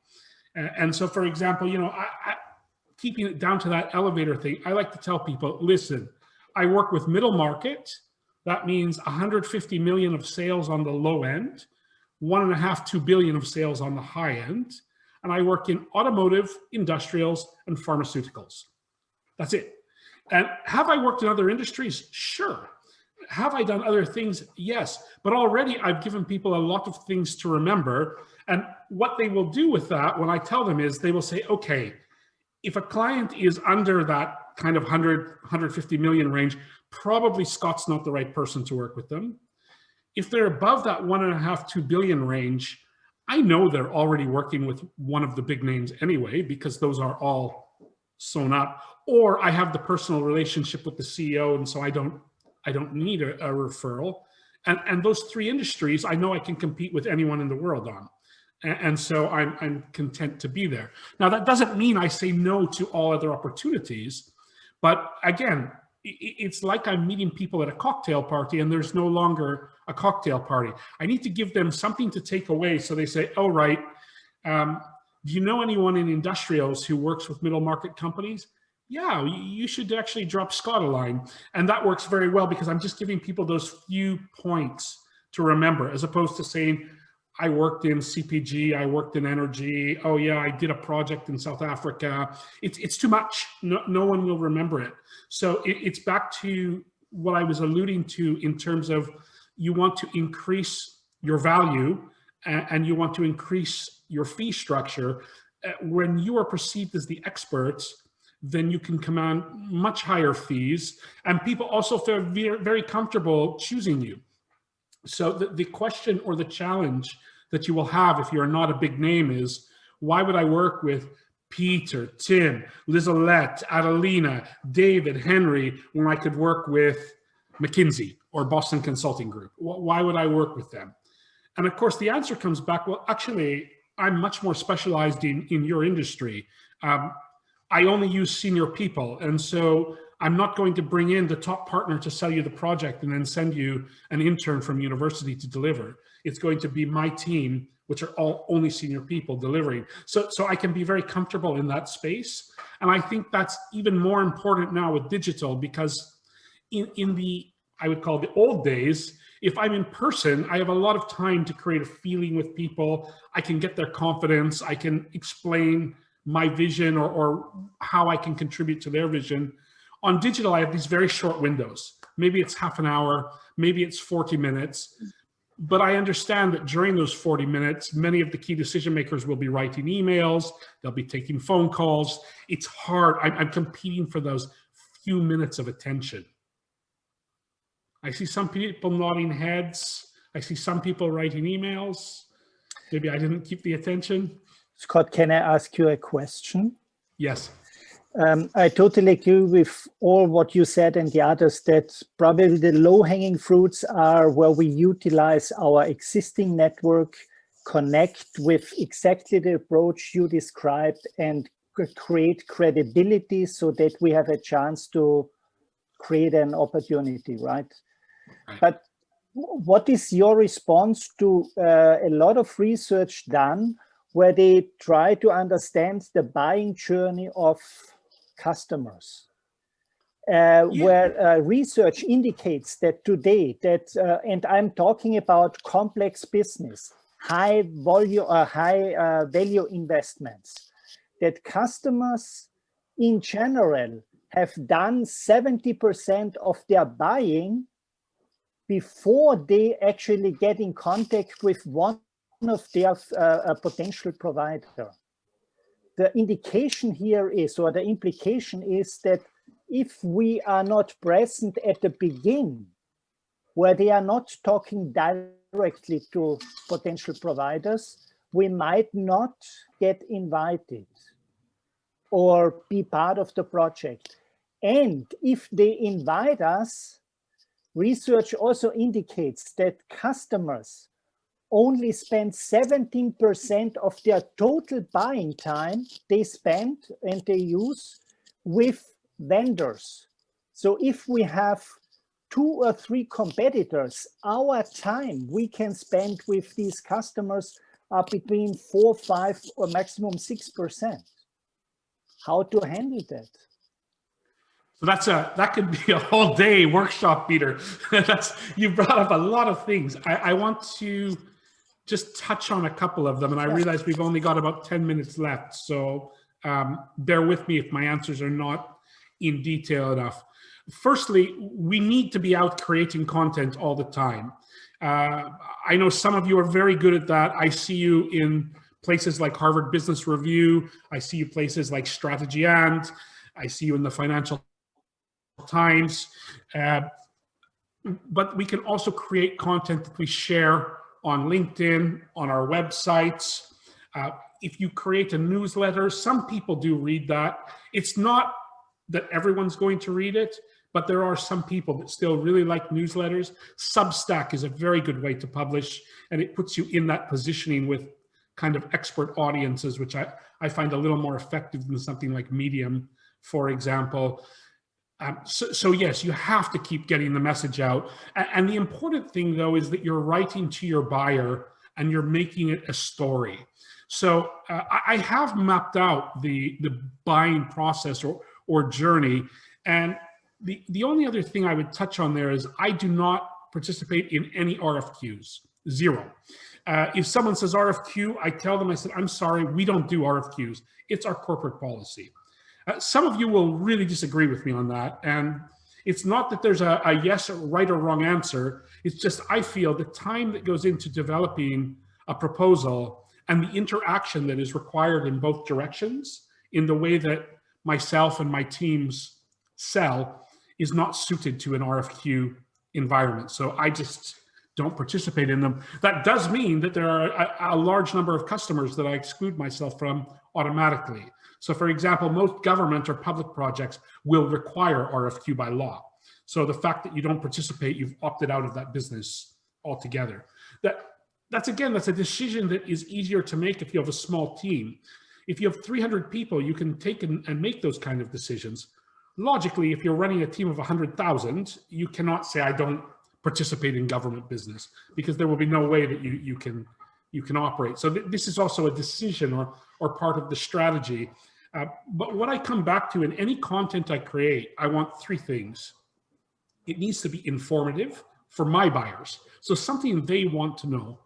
And so, for example, keeping it down to that elevator thing, I like to tell people, listen, I work with middle market. That means 150 million of sales on the low end, 1.5, 2 billion of sales on the high end. And I work in automotive, industrials, and pharmaceuticals. That's it. And have I worked in other industries? Sure. Have I done other things? Yes. But already I've given people a lot of things to remember. And what they will do with that, when I tell them, is they will say, okay, if a client is under that kind of 100, 150 million range, probably Scott's not the right person to work with them. If they're above that 1.5, 2 billion range, I know they're already working with one of the big names anyway, because those are all sewn up. Or I have the personal relationship with the CEO, and so I don't need a referral. And those 3 industries, I know I can compete with anyone in the world on. And so I'm content to be there. Now, that doesn't mean I say no to all other opportunities. But again, it's like I'm meeting people at a cocktail party and there's no longer a cocktail party. I need to give them something to take away. So they say, oh, right. Do you know anyone in industrials who works with middle market companies? Yeah, you should actually drop Scott a line. And that works very well because I'm just giving people those few points to remember, as opposed to saying, I worked in CPG, I worked in energy. Oh yeah, I did a project in South Africa. It's too much. No one will remember it. So it's back to what I was alluding to in terms of you want to increase your value and you want to increase your fee structure. When you are perceived as the experts, then you can command much higher fees, and people also feel very comfortable choosing you. So the question or the challenge that you will have if you're not a big name is, why would I work with Peter, Tim, Lizalette, Adelina, David, Henry, when I could work with McKinsey or Boston Consulting Group? Why would I work with them? And of course, the answer comes back, well, actually, I'm much more specialized in your industry. I only use senior people. And so I'm not going to bring in the top partner to sell you the project and then send you an intern from university to deliver. It's going to be my team, which are all only senior people delivering. So I can be very comfortable in that space. And I think that's even more important now with digital, because in the, I would call the old days, if I'm in person, I have a lot of time to create a feeling with people. I can get their confidence. I can explain my vision or how I can contribute to their vision. On digital, I have these very short windows. Maybe it's half an hour, maybe it's 40 minutes. But I understand that during those 40 minutes, many of the key decision makers will be writing emails, they'll be taking phone calls. It's hard. I'm competing for those few minutes of attention. I see some people nodding heads. I see some people writing emails. Maybe I didn't keep the attention. Scott, can I ask you a question? Yes. I totally agree with all what you said and the others, that probably the low-hanging fruits are where we utilize our existing network, connect with exactly the approach you described, and create credibility so that we have a chance to create an opportunity, right? But what is your response to a lot of research done where they try to understand the buying journey of customers? Where research indicates that today, and I'm talking about complex business, high volume, high value investments, that customers in general have done 70% of their buying before they actually get in contact with one of their potential provider. The indication here is, or the implication is, that if we are not present at the beginning, where they are not talking directly to potential providers, we might not get invited or be part of the project. And if they invite us, research also indicates that customers only spend 17% of their total buying time they spend and they use with vendors. So if we have 2 or 3 competitors, our time we can spend with these customers are between 4, 5, or maximum 6%. How to handle that? So that could be a whole day workshop, Peter. You brought up a lot of things. I want to just touch on a couple of them, and I realize we've only got about 10 minutes left, so bear with me if my answers are not in detail enough. Firstly, we need to be out creating content all the time. I know some of you are very good at that. I see you in places like Harvard Business Review. I see you places like Strategist. I see you in the Financial Times. But we can also create content that we share on LinkedIn, on our websites. If you create a newsletter, some people do read that. It's not that everyone's going to read it, but there are some people that still really like newsletters. Substack is a very good way to publish, and it puts you in that positioning with kind of expert audiences, which I find a little more effective than something like Medium, for example. So yes, you have to keep getting the message out. And the important thing, though, is that you're writing to your buyer and you're making it a story. So I have mapped out the buying process or journey. And the only other thing I would touch on there is I do not participate in any RFQs, 0. If someone says RFQ, I tell them, I said, I'm sorry, we don't do RFQs. It's our corporate policy. Some of you will really disagree with me on that. And it's not that there's a yes, or right or wrong answer. It's just I feel the time that goes into developing a proposal and the interaction that is required in both directions in the way that myself and my teams sell is not suited to an RFQ environment. So I just don't participate in them. That does mean that there are a large number of customers that I exclude myself from automatically. So for example, most government or public projects will require RFQ by law. So the fact that you don't participate, you've opted out of that business altogether. That's a decision that is easier to make if you have a small team. If you have 300 people, you can take and make those kind of decisions. Logically, if you're running a team of 100,000, you cannot say, I don't participate in government business, because there will be no way that you can operate. So this is also a decision or part of the strategy. But what I come back to in any content I create, I want 3 things. It needs to be informative for my buyers, so something they want to know.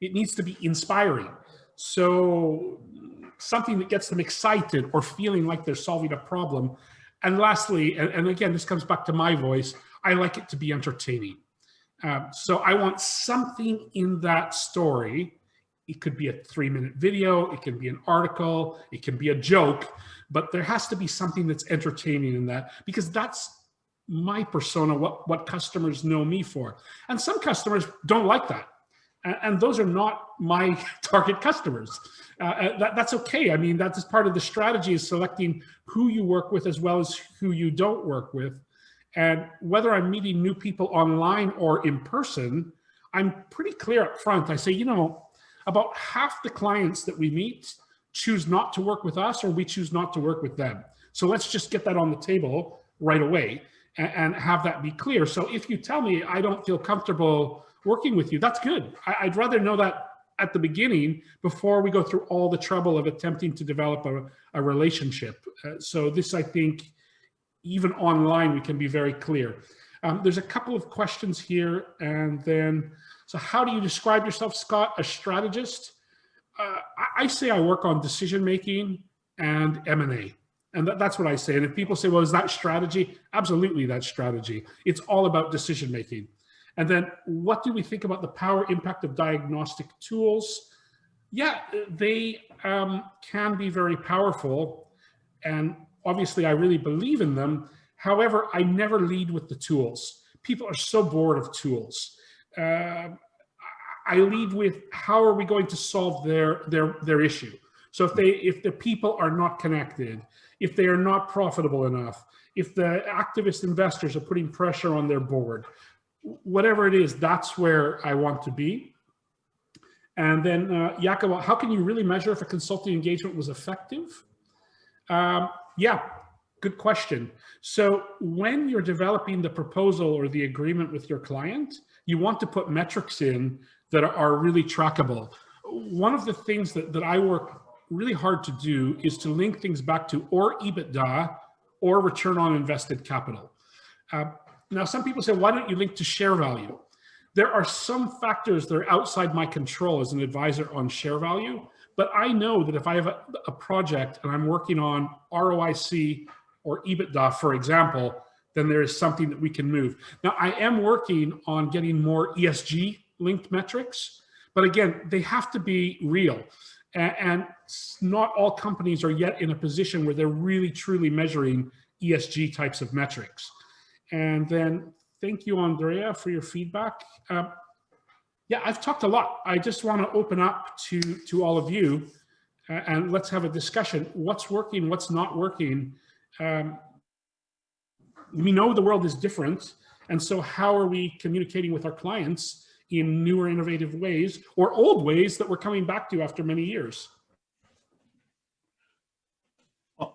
It needs to be inspiring, so something that gets them excited or feeling like they're solving a problem. And lastly, and again, this comes back to my voice, I like it to be entertaining. So I want something in that story. It could be a 3-minute video, it can be an article, it can be a joke, but there has to be something that's entertaining in that, because that's my persona, what customers know me for. And some customers don't like that. And those are not my target customers. That's okay. I mean, that's part of the strategy, is selecting who you work with as well as who you don't work with. And whether I'm meeting new people online or in person, I'm pretty clear up front. I say, you know, about half the clients that we meet choose not to work with us, or we choose not to work with them. So let's just get that on the table right away and have that be clear. So if you tell me I don't feel comfortable working with you, that's good. I'd rather know that at the beginning before we go through all the trouble of attempting to develop a relationship. So this, I think, even online, we can be very clear. There's a couple of questions here, and then, so how do you describe yourself, Scott? A strategist? I say I work on decision-making and M&A. And that's what I say. And if people say, well, is that strategy? Absolutely, that's strategy. It's all about decision-making. And then what do we think about the power impact of diagnostic tools? Yeah, they can be very powerful. And obviously, I really believe in them. However, I never lead with the tools. People are so bored of tools. I lead with, how are we going to solve their issue? So if the people are not connected, if they are not profitable enough, if the activist investors are putting pressure on their board, whatever it is, that's where I want to be. And then, Jakob, how can you really measure if a consulting engagement was effective? Yeah, good question. So when you're developing the proposal or the agreement with your client, you want to put metrics in that are really trackable. One of the things that I work really hard to do is to link things back to or EBITDA or return on invested capital. Now, some people say, why don't you link to share value? There are some factors that are outside my control as an advisor on share value, but I know that if I have a project and I'm working on ROIC or EBITDA, for example, then there is something that we can move. Now, I am working on getting more ESG linked metrics, but again, they have to be real. And not all companies are yet in a position where they're really, truly measuring ESG types of metrics. And then thank you, Andrea, for your feedback. Yeah, I've talked a lot. I just want to open up to all of you and let's have a discussion. What's working, what's not working? We know the world is different. And so how are we communicating with our clients in newer, innovative ways, or old ways that we're coming back to after many years?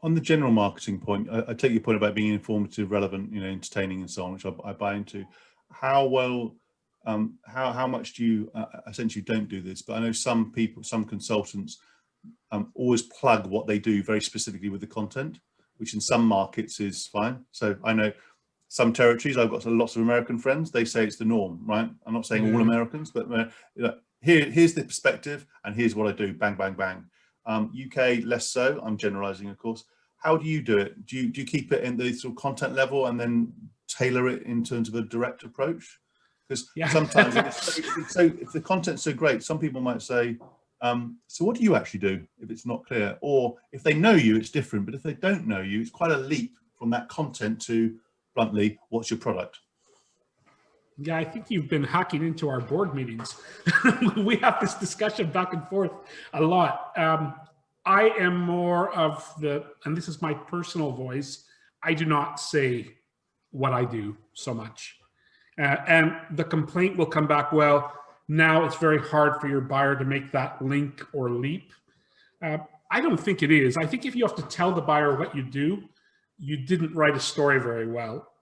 On the general marketing point, I take your point about being informative, relevant, you know, entertaining and so on, which I buy into. How well, how much do you, essentially don't do this, but I know some people, some consultants always plug what they do very specifically with the content, which in some markets is fine. So I know some territories, I've got lots of American friends, they say it's the norm, right? I'm not saying all Americans, but you know, here's the perspective and here's what I do, bang, bang, bang. UK, less so, I'm generalizing, of course. How do you do it? Do you keep it in the sort of content level and then tailor it in terms of a direct approach? Because sometimes if the content's so great, some people might say, so what do you actually do if it's not clear? Or if they know you, it's different, but if they don't know you, it's quite a leap from that content to, bluntly, what's your product? Yeah, I think you've been hacking into our board meetings. We have this discussion back and forth a lot. I am more of the, and this is my personal voice, I do not say what I do so much. And the complaint will come back, well, now it's very hard for your buyer to make that link or leap. I don't think it is. I think if you have to tell the buyer what you do, you didn't write a story very well.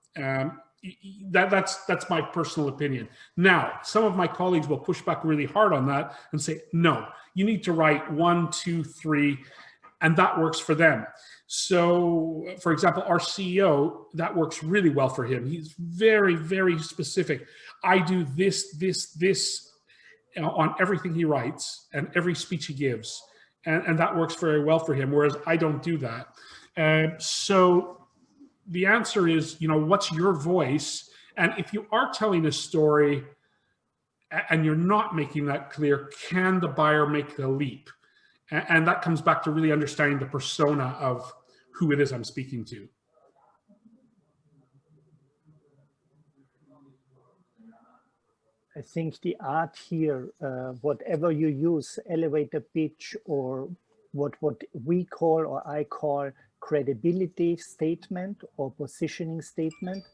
That's my personal opinion. Now, some of my colleagues will push back really hard on that and say, no, you need to write 1, 2, 3, and that works for them. So, for example, our CEO, that works really well for him. He's very, very specific. I do this, you know, on everything he writes and every speech he gives. And that works very well for him, whereas I don't do that. So the answer is, you know, what's your voice? And if you are telling a story and you're not making that clear, can the buyer make the leap? And that comes back to really understanding the persona of who it is I'm speaking to. I think the art here, whatever you use, elevator pitch or what we call or I call credibility statement or positioning statement,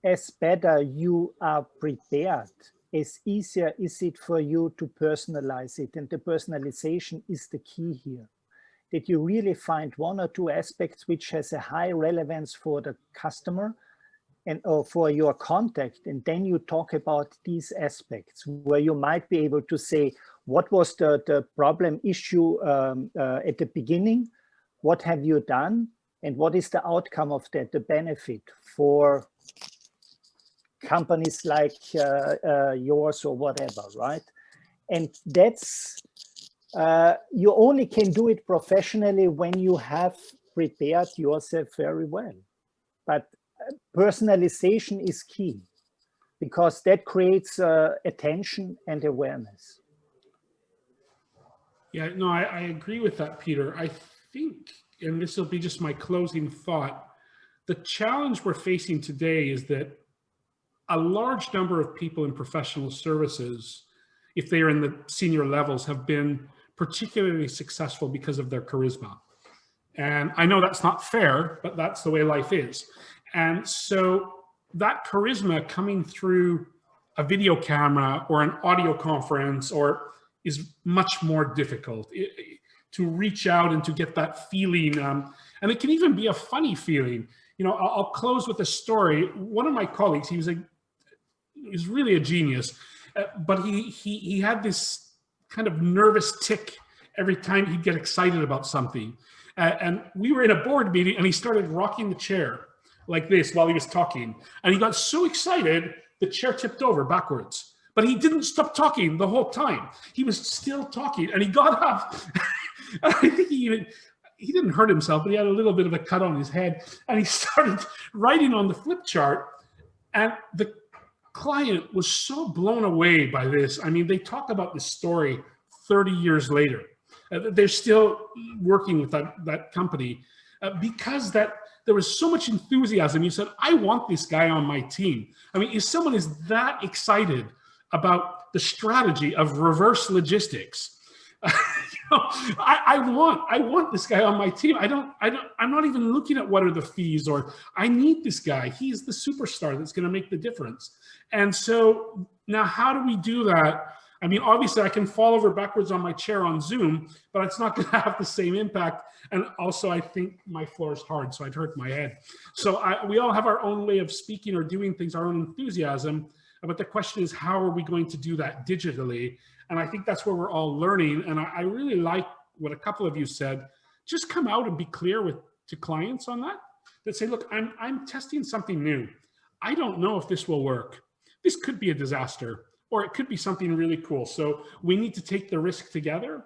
as better you are prepared, as easier is it for you to personalize it. And the personalization is the key here, that you really find one or two aspects which has a high relevance for the customer and or for your contact. And then you talk about these aspects where you might be able to say, what was the problem issue at the beginning? What have you done? And what is the outcome of that, the benefit for companies like yours or whatever, right? And that's, you only can do it professionally when you have prepared yourself very well. But personalization is key because that creates attention and awareness. Yeah, no, I agree with that, Peter. I think, and this will be just my closing thought, the challenge we're facing today is that a large number of people in professional services, if they are in the senior levels, have been particularly successful because of their charisma. And I know that's not fair, but that's the way life is. And so that charisma coming through a video camera or an audio conference or is much more difficult to reach out and to get that feeling. And it can even be a funny feeling. You know, I'll close with a story. One of my colleagues, he was really a genius, but he had this kind of nervous tick every time he'd get excited about something. And we were in a board meeting and he started rocking the chair like this while he was talking. And he got so excited, the chair tipped over backwards. But he didn't stop talking the whole time. He was still talking and he got up. I think he didn't hurt himself, but he had a little bit of a cut on his head. And he started writing on the flip chart. And the client was so blown away by this. I mean, they talk about this story 30 years later. They're still working with that company because there was so much enthusiasm. He said, I want this guy on my team. I mean, if someone is that excited about the strategy of reverse logistics, I want this guy on my team. I'm not even looking at what are the fees, or I need this guy. He's the superstar that's going to make the difference. And so now how do we do that? I mean, obviously I can fall over backwards on my chair on Zoom, but it's not going to have the same impact. And also I think my floor is hard, so I'd hurt my head. So we all have our own way of speaking or doing things, our own enthusiasm. But the question is, how are we going to do that digitally? And I think that's where we're all learning. And I really like what a couple of you said. Just come out and be clear to clients on that. That say, look, I'm testing something new. I don't know if this will work. This could be a disaster, or it could be something really cool. So we need to take the risk together.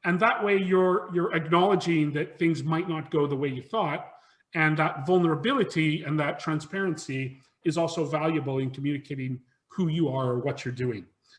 And that way you're acknowledging that things might not go the way you thought. And that vulnerability and that transparency is also valuable in communicating who you are or what you're doing.